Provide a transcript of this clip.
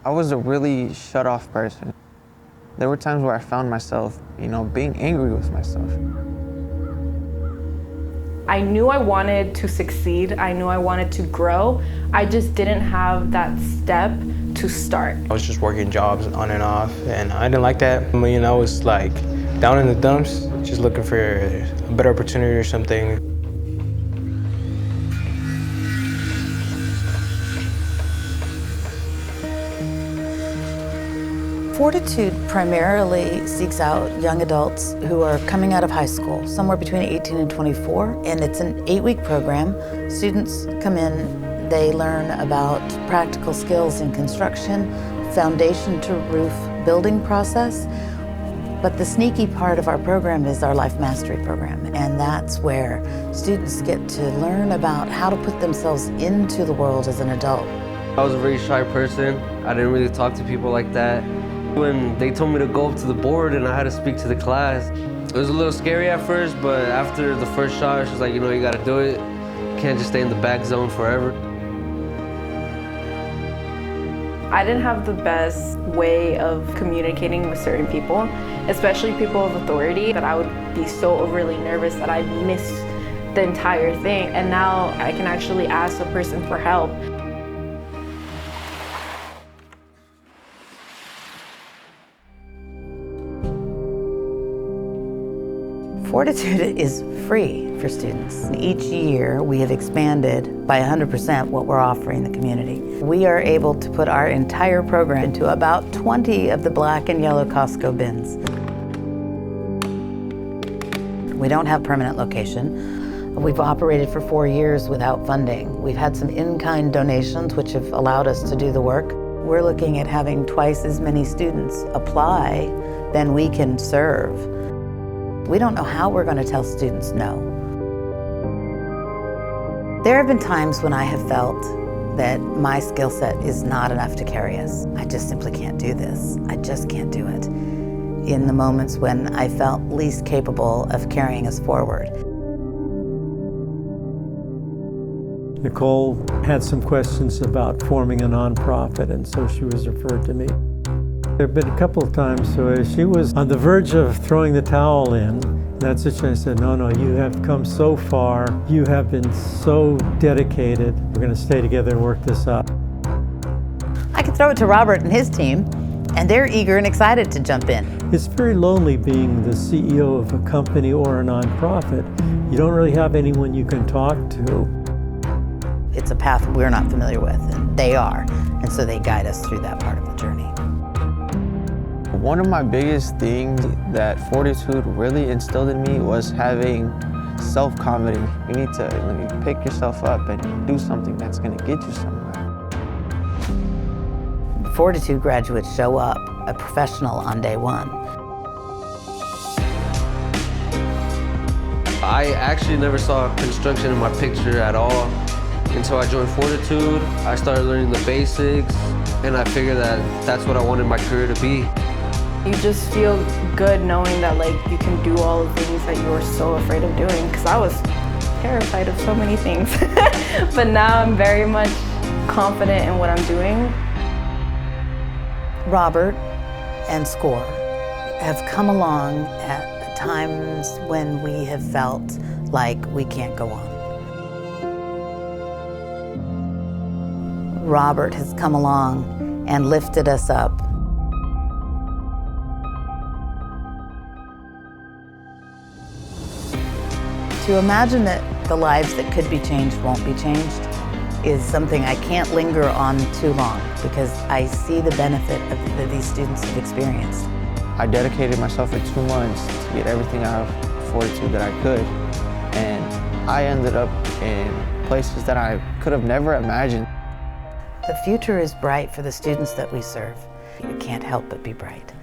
I was a really shut-off person. There were times where I found myself, being angry with myself. I knew I wanted to succeed. I knew I wanted to grow. I just didn't have that step to start. I was just working jobs on and off, and I didn't like that. I was like down in the dumps, just looking for a better opportunity or something. Fortitude primarily seeks out young adults who are coming out of high school, somewhere between 18 and 24, and it's an 8-week program. Students come in, they learn about practical skills in construction, foundation to roof building process, but the sneaky part of our program is our Life Mastery program, and that's where students get to learn about how to put themselves into the world as an adult. I was a very shy person. I didn't really talk to people like that. When they told me to go up to the board and I had to speak to the class, it was a little scary at first, but after the first shot, she was like, you gotta do it. You can't just stay in the back zone forever. I didn't have the best way of communicating with certain people, especially people of authority, that I would be so overly nervous that I'd miss the entire thing. And now I can actually ask a person for help. Fortitude is free for students. Each year, we have expanded by 100% what we're offering the community. We are able to put our entire program into about 20 of the black and yellow Costco bins. We don't have permanent location. We've operated for 4 years without funding. We've had some in-kind donations which have allowed us to do the work. We're looking at having twice as many students apply than we can serve. We don't know how we're going to tell students no. There have been times when I have felt that my skill set is not enough to carry us. I just simply can't do this. I just can't do it. In the moments when I felt least capable of carrying us forward. Nicole had some questions about forming a nonprofit, and so she was referred to me. There have been a couple of times where she was on the verge of throwing the towel in. That's it. I said, no, you have come so far. You have been so dedicated. We're going to stay together and work this out. I could throw it to Robert and his team, and they're eager and excited to jump in. It's very lonely being the CEO of a company or a nonprofit. You don't really have anyone you can talk to. It's a path we're not familiar with, and they are, and so they guide us through that part of the journey. One of my biggest things that Fortitude really instilled in me was having self-confidence. You need to pick yourself up and do something that's going to get you somewhere. Fortitude graduates show up a professional on day one. I actually never saw construction in my picture at all until I joined Fortitude. I started learning the basics, and I figured that that's what I wanted my career to be. You just feel good knowing that you can do all the things that you were so afraid of doing, because I was terrified of so many things. But now I'm very much confident in what I'm doing. Robert And SCORE have come along at times when we have felt like we can't go on. Robert has come along and lifted us up. To imagine that the lives that could be changed won't be changed is something I can't linger on too long, because I see the benefit that these students have experienced. I dedicated myself for 2 months to get everything out of Fortitude that I could, and I ended up in places that I could have never imagined. The future is bright for the students that we serve. It can't help but be bright.